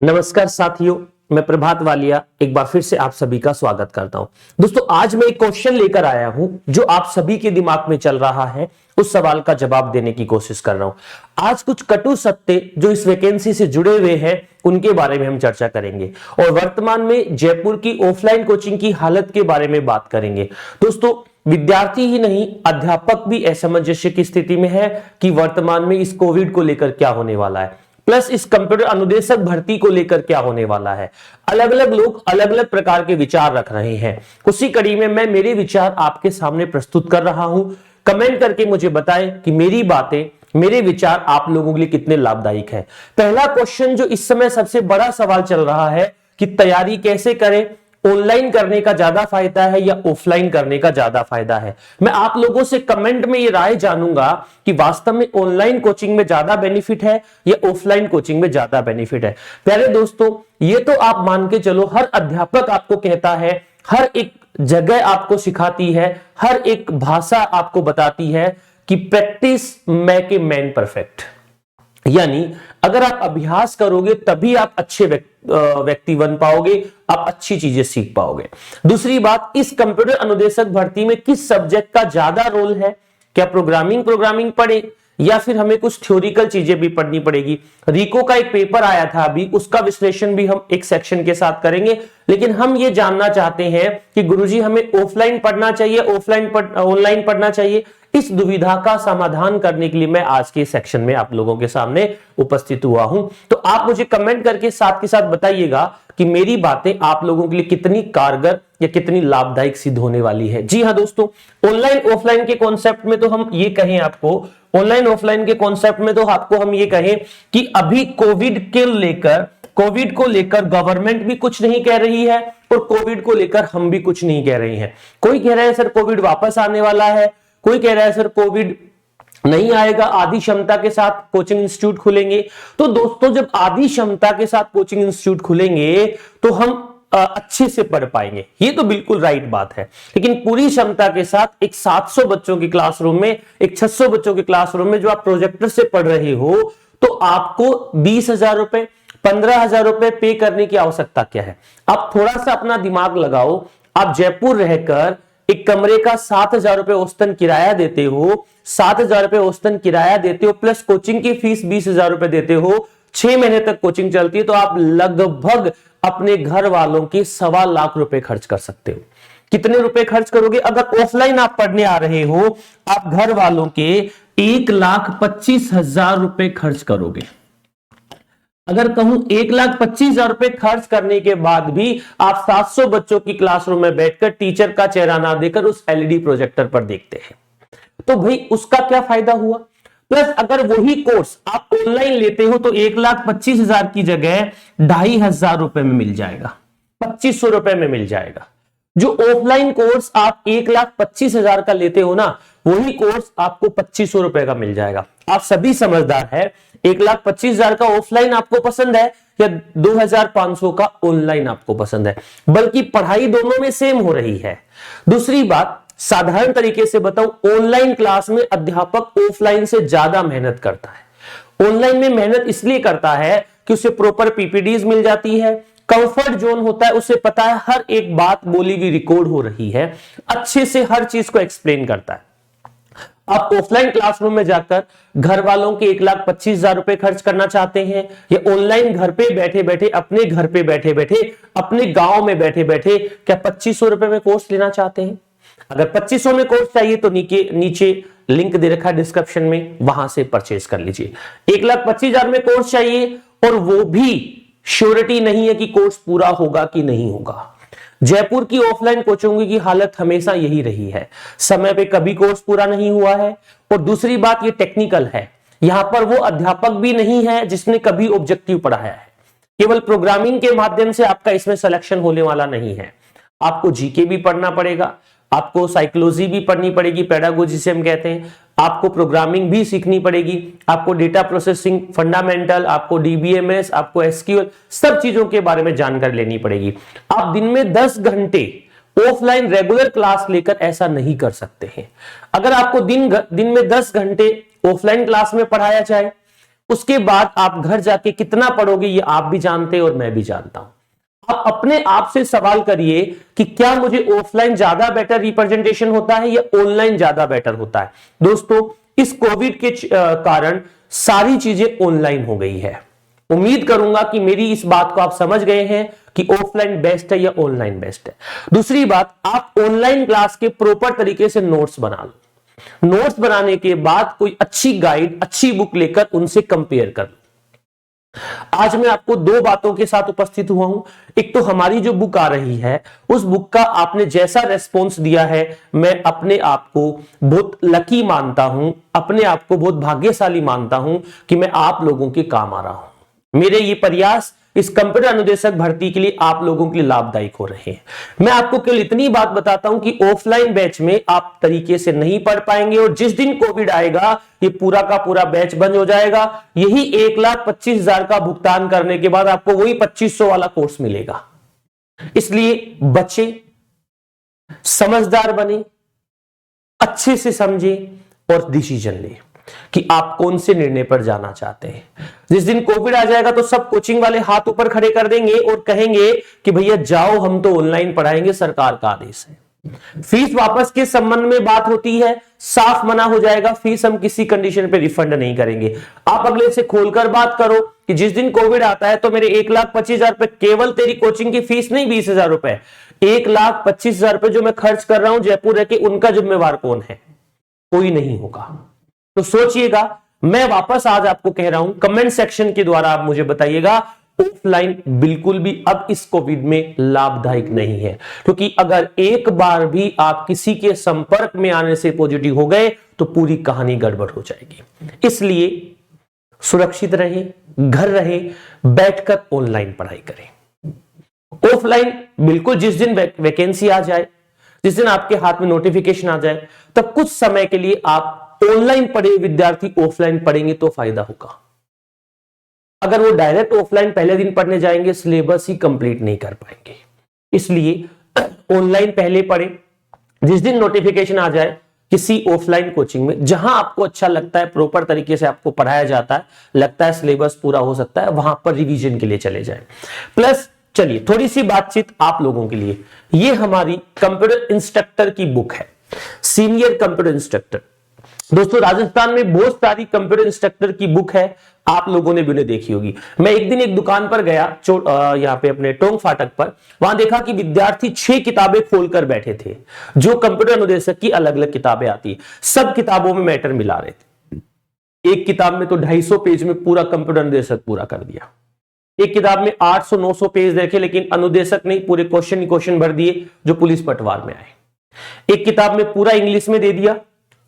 नमस्कार साथियों, मैं प्रभात वालिया एक बार फिर से आप सभी का स्वागत करता हूं। दोस्तों, आज मैं एक क्वेश्चन लेकर आया हूं जो आप सभी के दिमाग में चल रहा है। उस सवाल का जवाब देने की कोशिश कर रहा हूं। आज कुछ कटु सत्य जो इस वैकेंसी से जुड़े हुए हैं उनके बारे में हम चर्चा करेंगे और वर्तमान में जयपुर की ऑफलाइन कोचिंग की हालत के बारे में बात करेंगे। दोस्तों, विद्यार्थी ही नहीं, अध्यापक भी असमंजस्य की स्थिति में है कि वर्तमान में इस कोविड को लेकर क्या होने वाला है, प्लस इस कंप्यूटर अनुदेशक भर्ती को लेकर क्या होने वाला है। अलग अलग लोग अलग अलग प्रकार के विचार रख रहे हैं। उसी कड़ी में मैं मेरे विचार आपके सामने प्रस्तुत कर रहा हूं। कमेंट करके मुझे बताएं कि मेरी बातें, मेरे विचार आप लोगों के लिए कितने लाभदायक है। पहला क्वेश्चन जो इस समय सबसे बड़ा सवाल चल रहा है कि तैयारी कैसे करें, ऑनलाइन करने का ज्यादा फायदा है या ऑफलाइन करने का ज्यादा फायदा है। मैं आप लोगों से कमेंट में ये राय जानूंगा कि वास्तव में ऑनलाइन कोचिंग में ज्यादा बेनिफिट है या ऑफलाइन कोचिंग में ज्यादा बेनिफिट है। प्यारे दोस्तों, ये तो आप मान के चलो, हर अध्यापक आपको कहता है, हर एक जगह आपको सिखाती है, हर एक भाषा आपको बताती है कि practice make a man perfect. यानी अगर आप अभ्यास करोगे तभी आप अच्छे व्यक्ति बन पाओगे, आप अच्छी चीजें सीख पाओगे। दूसरी बात, इस कंप्यूटर अनुदेशक भर्ती में किस सब्जेक्ट का ज्यादा रोल है? क्या प्रोग्रामिंग पढ़े या फिर हमें कुछ थ्योरिकल चीजें भी पढ़नी पड़ेगी? रिको का एक पेपर आया था अभी, उसका विश्लेषण भी हम एक सेक्शन के साथ करेंगे। लेकिन हम ये जानना चाहते हैं कि गुरुजी हमें ऑफलाइन पढ़ना चाहिए, ऑनलाइन पढ़ना चाहिए। इस दुविधा का समाधान करने के लिए मैं आज के सेक्शन में आप लोगों के सामने उपस्थित हुआ हूं। तो आप मुझे कमेंट करके साथ के साथ बताइएगा कि मेरी बातें आप लोगों के लिए कितनी कारगर या कितनी लाभदायक सिद्ध होने वाली है। जी हां दोस्तों, ऑनलाइन ऑफलाइन के कॉन्सेप्ट में तो हम ये कहें आपको, ऑनलाइन ऑफलाइन के कॉन्सेप्ट में तो आपको हम ये कहें कि अभी कोविड को लेकर गवर्नमेंट भी कुछ नहीं कह रही है और कोविड को लेकर हम भी कुछ नहीं कह रहे हैं। कोई कह रहा है सर कोविड वापस आने वाला है, कोई कह रहा है सर कोविड नहीं आएगा, आधी क्षमता के साथ कोचिंग इंस्टीट्यूट खुलेंगे। तो दोस्तों, जब आधी क्षमता के साथ कोचिंग इंस्टीट्यूट खुलेंगे तो हम अच्छे से पढ़ पाएंगे, ये तो बिल्कुल राइट बात है। लेकिन पूरी क्षमता के साथ एक 700 बच्चों की क्लासरूम में, एक 600 बच्चों की क्लासरूम में जो आप प्रोजेक्टर से पढ़ रहे हो, तो आपको 20,000 रुपए, 15,000 रुपए पे करने की आवश्यकता क्या है? आप थोड़ा सा अपना दिमाग लगाओ। आप जयपुर रहकर एक कमरे का 7,000 रुपए औसतन किराया देते हो, 7,000 रुपए औसतन किराया देते हो, प्लस कोचिंग की फीस 20,000 रुपए देते हो, 6 महीने तक कोचिंग चलती है, तो आप लगभग अपने घर वालों की 1.25 लाख रुपए खर्च कर सकते हो। कितने रुपए खर्च करोगे? अगर ऑफलाइन आप पढ़ने आ रहे हो, आप घर वालों के 1,25,000 रुपए खर्च करोगे। अगर कहूं 1,25,000 रुपए खर्च करने के बाद भी आप 700 बच्चों की क्लासरूम में बैठकर टीचर का चेहरा ना देकर उस एलईडी प्रोजेक्टर पर देखते हैं, तो भाई उसका क्या फायदा हुआ? प्लस अगर वही कोर्स आप ऑनलाइन लेते हो तो 1,25,000 की जगह 2,500 रुपए में मिल जाएगा, 2,500 रुपए में मिल जाएगा। जो ऑफलाइन कोर्स आप 1,25,000 का लेते हो ना, वही कोर्स आपको 2,500 रुपए का मिल जाएगा। आप सभी समझदार है, 1,25,000 का ऑफलाइन आपको पसंद है या 2,500 का ऑनलाइन आपको पसंद है? बल्कि पढ़ाई दोनों में सेम हो रही है। दूसरी बात, साधारण तरीके से बताऊं, ऑनलाइन क्लास में अध्यापक ऑफलाइन से ज्यादा मेहनत करता है। ऑनलाइन में मेहनत इसलिए करता है कि उसे प्रॉपर पीपीडीज मिल जाती है, कंफर्ट जोन होता है, उसे पता है हर एक बात बोली हुई रिकॉर्ड हो रही है, अच्छे से हर चीज को एक्सप्लेन करता है। आप ऑफलाइन क्लासरूम में जाकर घर वालों के 1,25,000 रुपए खर्च करना चाहते हैं या ऑनलाइन घर पे बैठे बैठे, अपने घर पे बैठे बैठे, अपने गांव में बैठे बैठे क्या 2,500 रुपए में कोर्स लेना चाहते हैं? अगर 2,500 में कोर्स चाहिए तो नीचे लिंक दे रखा है डिस्क्रिप्शन में, वहां से परचेज कर लीजिए। 1,25,000 में कोर्स चाहिए और वो भी श्योरिटी नहीं है कि कोर्स पूरा होगा कि नहीं होगा। जयपुर की ऑफलाइन कोचिंग की हालत हमेशा यही रही है, समय पे कभी कोर्स पूरा नहीं हुआ है। और दूसरी बात, ये टेक्निकल है, यहां पर वो अध्यापक भी नहीं है जिसने कभी ऑब्जेक्टिव पढ़ाया है। केवल प्रोग्रामिंग के माध्यम से आपका इसमें सिलेक्शन होने वाला नहीं है। आपको जीके भी पढ़ना पड़ेगा, आपको साइकोलॉजी भी पढ़नी पड़ेगी, पेडागोजी से हम कहते हैं, आपको प्रोग्रामिंग भी सीखनी पड़ेगी, आपको डेटा प्रोसेसिंग फंडामेंटल, आपको डीबीएमएस, आपको एसक्यूएल, सब चीजों के बारे में जानकारी लेनी पड़ेगी। आप दिन में 10 घंटे ऑफलाइन रेगुलर क्लास लेकर ऐसा नहीं कर सकते हैं। अगर आपको दिन में 10 घंटे ऑफलाइन क्लास में पढ़ाया जाए उसके बाद आप घर जाके कितना पढ़ोगे ये आप भी जानते हैं और मैं भी जानता हूं। आप अपने आप से सवाल करिए कि क्या मुझे ऑफलाइन ज्यादा बेटर रिप्रेजेंटेशन होता है या ऑनलाइन ज्यादा बेटर होता है। दोस्तों, इस कोविड के कारण सारी चीजें ऑनलाइन हो गई है। उम्मीद करूंगा कि मेरी इस बात को आप समझ गए हैं कि ऑफलाइन बेस्ट है या ऑनलाइन बेस्ट है। दूसरी बात, आप ऑनलाइन क्लास के प्रॉपर तरीके से नोट्स बना लो। नोट्स बनाने के बाद कोई अच्छी गाइड, अच्छी बुक लेकर उनसे कंपेयर कर लो। आज मैं आपको दो बातों के साथ उपस्थित हुआ हूं। एक तो हमारी जो बुक आ रही है, उस बुक का आपने जैसा रेस्पॉन्स दिया है, मैं अपने आप को बहुत लकी मानता हूं, अपने आप को बहुत भाग्यशाली मानता हूं कि मैं आप लोगों के काम आ रहा हूं। मेरे ये प्रयास इस कंप्यूटर अनुदेशक भर्ती के लिए आप लोगों के लिए लाभदायक हो रहे हैं। मैं आपको केवल इतनी बात बताता हूं कि ऑफलाइन बैच में आप तरीके से नहीं पढ़ पाएंगे और जिस दिन कोविड आएगा ये पूरा का पूरा बैच बंद हो जाएगा। यही 1,25,000 का भुगतान करने के बाद आपको वही 2,500 वाला कोर्स मिलेगा। इसलिए बच्चे समझदार बने, अच्छे से समझे और डिसीजन ले कि आप कौन से निर्णय पर जाना चाहते हैं। जिस दिन कोविड आ जाएगा तो सब कोचिंग वाले हाथ ऊपर खड़े कर देंगे और कहेंगे कि भैया जाओ, हम तो ऑनलाइन पढ़ाएंगे, सरकार का आदेश है। फीस वापस के संबंध में बात होती है, साफ मना हो जाएगा, फीस हम किसी कंडीशन पे रिफंड नहीं करेंगे। आप अगले से खोलकर बात करो कि जिस दिन कोविड आता है तो मेरे 1,25,000 रुपए, केवल तेरी कोचिंग की फीस नहीं 20,000 रुपए, 1,25,000 रुपए जो मैं खर्च कर रहा हूं जयपुर रह के, उनका जिम्मेवार कौन है? कोई नहीं होगा। तो सोचिएगा। मैं वापस आज आपको कह रहा हूं, कमेंट सेक्शन के द्वारा आप मुझे बताइएगा, ऑफलाइन बिल्कुल भी अब इस कोविड में लाभदायक नहीं है, क्योंकि अगर एक बार भी आप किसी के संपर्क में आने से पॉजिटिव हो गए तो पूरी कहानी गड़बड़ हो जाएगी। इसलिए सुरक्षित रहे, घर रहे, बैठकर ऑनलाइन पढ़ाई करें। ऑफलाइन बिल्कुल जिस दिन वैकेंसी आ जाए, जिस दिन आपके हाथ में नोटिफिकेशन आ जाए, तब कुछ समय के लिए आप ऑनलाइन पढ़े विद्यार्थी ऑफलाइन पढ़ेंगे तो फायदा होगा। अगर वो डायरेक्ट ऑफलाइन पहले दिन पढ़ने जाएंगे, सिलेबस ही कंप्लीट नहीं कर पाएंगे। इसलिए ऑनलाइन पहले पढ़े, जिस दिन नोटिफिकेशन आ जाए किसी ऑफलाइन कोचिंग में जहां आपको अच्छा लगता है, प्रॉपर तरीके से आपको पढ़ाया जाता है, लगता है सिलेबस पूरा हो सकता है, वहां पर रिवीजन के लिए चले जाएं। प्लस चलिए थोड़ी सी बातचीत आप लोगों के लिए, ये हमारी कंप्यूटर इंस्ट्रक्टर की बुक है, सीनियर कंप्यूटर इंस्ट्रक्टर। दोस्तों, राजस्थान में बहुत सारी कंप्यूटर इंस्ट्रक्टर की बुक है, आप लोगों ने भी उन्हें देखी होगी। मैं एक दिन एक दुकान पर गया, यहाँ पे अपने टोंक फाटक पर, वहां देखा कि विद्यार्थी 6 किताबें खोलकर बैठे थे, जो कंप्यूटर अनुदेशक की अलग अलग किताबें आती है। सब किताबों में मैटर मिला रहे थे। एक किताब में तो 250 पेज में पूरा कंप्यूटर अनुदेशक पूरा कर दिया, एक किताब में 800-900 पेज देखे, लेकिन अनुदेशक नहीं, पूरे क्वेश्चन भर दिए जो पुलिस पटवार में आए। एक किताब में पूरा इंग्लिश में दे दिया,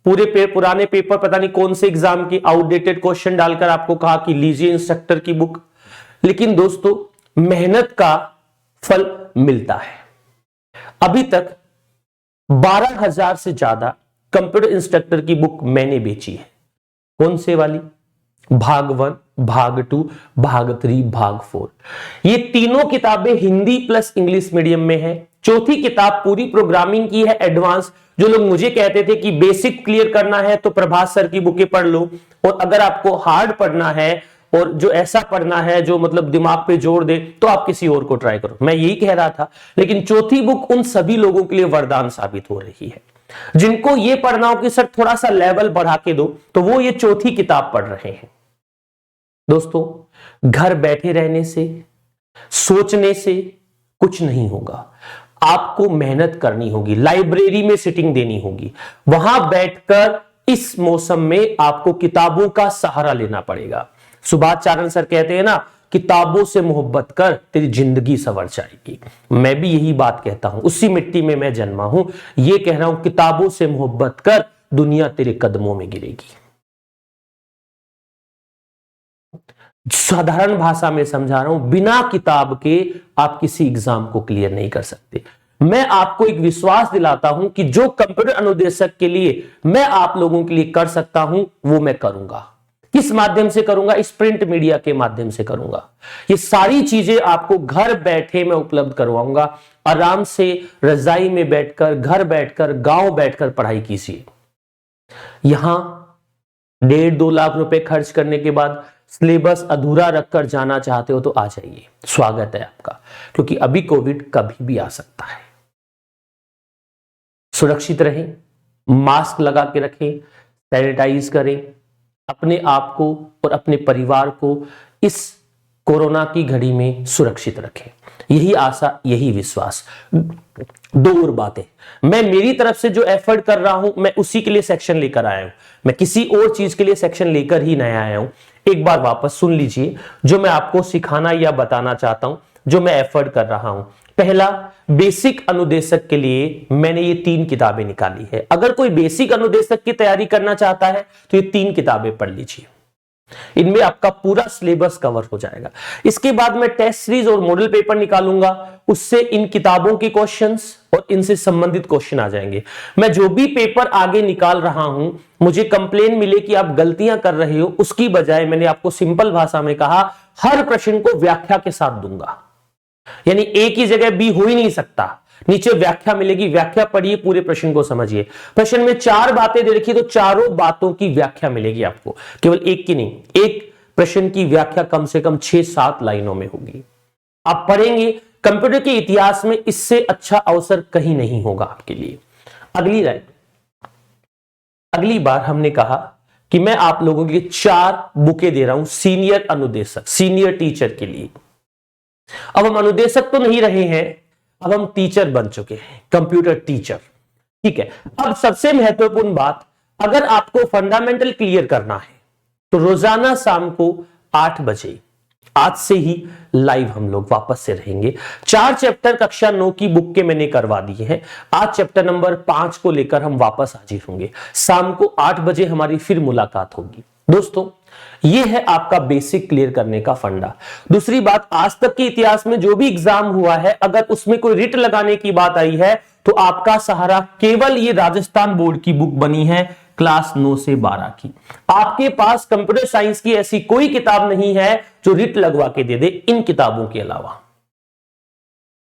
पूरे पुराने पेपर, पता नहीं कौन से एग्जाम के आउटडेटेड क्वेश्चन डालकर आपको कहा कि लीजिए इंस्ट्रक्टर की बुक। लेकिन दोस्तों, मेहनत का फल मिलता है। अभी तक 12,000 से ज्यादा कंप्यूटर इंस्ट्रक्टर की बुक मैंने बेची है। कौन से वाली? भाग 1, भाग 2, भाग 3, भाग 4। ये तीनों किताबें हिंदी प्लस इंग्लिश मीडियम में है। चौथी किताब पूरी प्रोग्रामिंग की है, एडवांस। जो लोग मुझे कहते थे कि बेसिक क्लियर करना है तो प्रभास सर की बुकें पढ़ लो, और अगर आपको हार्ड पढ़ना है और जो ऐसा पढ़ना है जो मतलब दिमाग पे जोर दे, तो आप किसी और को ट्राई करो। मैं यही कह रहा था, लेकिन चौथी बुक उन सभी लोगों के लिए वरदान साबित हो रही है जिनको ये पढ़ना हो कि सर थोड़ा सा लेवल बढ़ा के दो, तो वो ये चौथी किताब पढ़ रहे हैं। दोस्तों, घर बैठे रहने से, सोचने से कुछ नहीं होगा। आपको मेहनत करनी होगी, लाइब्रेरी में सिटिंग देनी होगी, वहां बैठकर इस मौसम में आपको किताबों का सहारा लेना पड़ेगा। सुभाष चारण सर कहते हैं ना, किताबों से मोहब्बत कर, तेरी जिंदगी संवर जाएगी। मैं भी यही बात कहता हूं, उसी मिट्टी में मैं जन्मा हूं, ये कह रहा हूं, किताबों से मोहब्बत कर, दुनिया तेरे कदमों में गिरेगी। साधारण भाषा में समझा रहा हूं, बिना किताब के आप किसी एग्जाम को क्लियर नहीं कर सकते। मैं आपको एक विश्वास दिलाता हूं कि जो कंप्यूटर अनुदेशक के लिए मैं आप लोगों के लिए कर सकता हूं, वो मैं करूंगा। किस माध्यम से करूंगा? इस प्रिंट मीडिया के माध्यम से करूंगा। ये सारी चीजें आपको घर बैठे मैं उपलब्ध करवाऊंगा। आराम से रजाई में बैठकर, घर बैठकर, गांव बैठकर पढ़ाई कीजिए। यहां 1.5-2 लाख रुपए खर्च करने के बाद सिलेबस अधूरा रखकर जाना चाहते हो तो आ जाइए, स्वागत है आपका, क्योंकि अभी कोविड कभी भी आ सकता है। सुरक्षित रहें, मास्क लगा के रखें, सैनिटाइज करें, अपने आप को और अपने परिवार को इस कोरोना की घड़ी में सुरक्षित रखें। यही आशा, यही विश्वास। 2 और बातें, मैं मेरी तरफ से जो एफर्ट कर रहा हूं मैं उसी के लिए सेक्शन लेकर आया हूं, मैं किसी और चीज के लिए सेक्शन लेकर ही नहीं आया हूं। एक बार वापस सुन लीजिए जो मैं आपको सिखाना या बताना चाहता हूं, जो मैं एफर्ट कर रहा हूं। पहला, बेसिक अनुदेशक के लिए मैंने ये 3 किताबें निकाली है। अगर कोई बेसिक अनुदेशक की तैयारी करना चाहता है तो ये 3 किताबें पढ़ लीजिए, इनमें आपका पूरा सिलेबस कवर हो जाएगा। इसके बाद मैं टेस्ट सीरीज और मॉडल पेपर निकालूंगा, उससे इन किताबों के क्वेश्चंस और इनसे संबंधित क्वेश्चन आ जाएंगे। मैं जो भी पेपर आगे निकाल रहा हूं, मुझे कंप्लेन मिले कि आप गलतियां कर रहे हो, उसकी बजाय मैंने आपको सिंपल भाषा में कहा हर प्रश्न को व्याख्या के साथ दूंगा। यानी एक ही जगह बी हो ही नहीं सकता, नीचे व्याख्या मिलेगी, व्याख्या पढ़िए, पूरे प्रश्न को समझिए। प्रश्न में 4 बातें दे रखी तो चारों बातों की व्याख्या मिलेगी आपको, केवल एक की नहीं, एक प्रश्न की व्याख्या कम से कम 6-7 लाइनों में होगी। आप पढ़ेंगे, कंप्यूटर के इतिहास में इससे अच्छा अवसर कहीं नहीं होगा आपके लिए। अगली बार हमने कहा कि मैं आप लोगों के लिए 4 बुकें दे रहा हूं सीनियर अनुदेशक, सीनियर टीचर के लिए। अब हम अनुदेशक तो नहीं रहे हैं, अब हम टीचर बन चुके हैं, कंप्यूटर टीचर। ठीक है, अब सबसे महत्वपूर्ण बात, अगर आपको फंडामेंटल क्लियर करना है तो रोजाना शाम को 8 बजे आज से ही लाइव हम लोग वापस से रहेंगे। 4 चैप्टर कक्षा 9 की बुक के मैंने करवा दिए हैं। आज चैप्टर नंबर 5 को लेकर हम वापस हाजिर होंगे। शाम को 8 बजे हमारी फिर मुलाकात होगी। दोस्तों, यह है आपका बेसिक क्लियर करने का फंडा। दूसरी बात, आज तक के इतिहास में जो भी एग्जाम हुआ है, अगर उसमें कोई रिट लगाने की बात आई है तो आपका सहारा केवल ये राजस्थान बोर्ड की बुक बनी है, क्लास 9 से 12 की। आपके पास कंप्यूटर साइंस की ऐसी कोई किताब नहीं है जो रिट लगवा के दे दे इन किताबों के अलावा।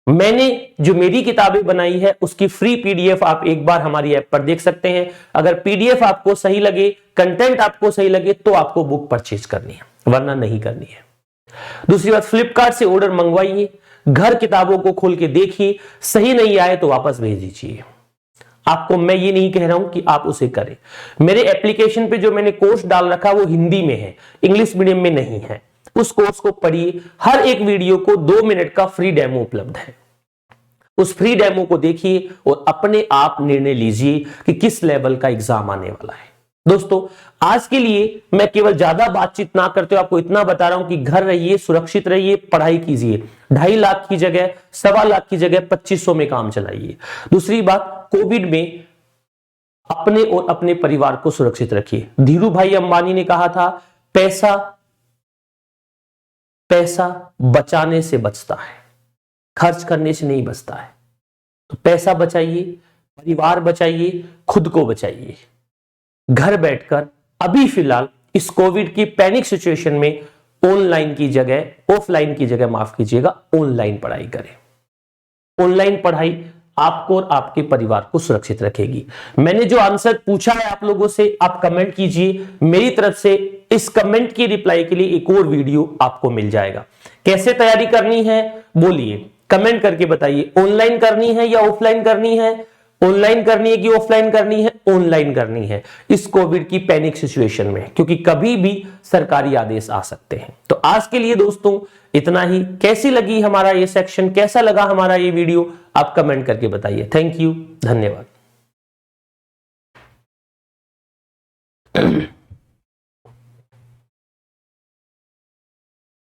मैंने जो मेरी किताबें बनाई है उसकी फ्री पीडीएफ आप एक बार हमारी ऐप पर देख सकते हैं। अगर पीडीएफ आपको सही लगे, कंटेंट आपको सही लगे तो आपको बुक परचेज करनी है, वरना नहीं करनी है। दूसरी बात, फ्लिपकार्ट से ऑर्डर मंगवाइए, घर किताबों को खोल के देखिए, सही नहीं आए तो वापस भेज दीजिए। आपको मैं ये नहीं कह रहा हूं कि आप उसे करें। मेरे एप्लीकेशन पे जो मैंने कोर्स डाल रखा वो हिंदी में है, इंग्लिश मीडियम में नहीं है। उस कोर्स को पढ़िए, हर एक वीडियो को 2 मिनट का फ्री डेमो उपलब्ध है। उस फ्री डेमो को देखिए और अपने आप निर्णय लीजिए कि किस लेवल का एग्जाम आने वाला है। दोस्तों, आज के लिए मैं केवल ज्यादा बातचीत ना करते हुए आपको इतना बता रहा हूं कि घर रहिए, सुरक्षित रहिए, पढ़ाई कीजिए। 2.5 लाख की जगह, 1.25 लाख की जगह 2500 में काम चलाइए। दूसरी बात, कोविड में अपने और अपने परिवार को सुरक्षित रखिए। धीरू भाई अंबानी ने कहा था, पैसा बचाने से बचता है, खर्च करने से नहीं बचता है। तो पैसा बचाइए, परिवार बचाइए, खुद को बचाइए। घर बैठकर अभी फिलहाल इस कोविड की पैनिक सिचुएशन में ऑनलाइन की जगह, ऑफलाइन की जगह माफ कीजिएगा, ऑनलाइन पढ़ाई करें। ऑनलाइन पढ़ाई आपको और आपके परिवार को सुरक्षित रखेगी। मैंने जो आंसर पूछा है आप लोगों से, आप कमेंट कीजिए। मेरी तरफ से इस कमेंट की रिप्लाई के लिए एक और वीडियो आपको मिल जाएगा। कैसे तैयारी करनी है बोलिए, कमेंट करके बताइए। ऑनलाइन करनी है या ऑफलाइन करनी है? ऑनलाइन करनी है कि ऑफलाइन करनी है? ऑनलाइन करनी है इस कोविड की पैनिक सिचुएशन में, क्योंकि कभी भी सरकारी आदेश आ सकते हैं। तो आज के लिए दोस्तों इतना ही। कैसी लगी हमारा ये सेक्शन, कैसा लगा हमारा ये वीडियो, आप कमेंट करके बताइए। थैंक यू, धन्यवाद।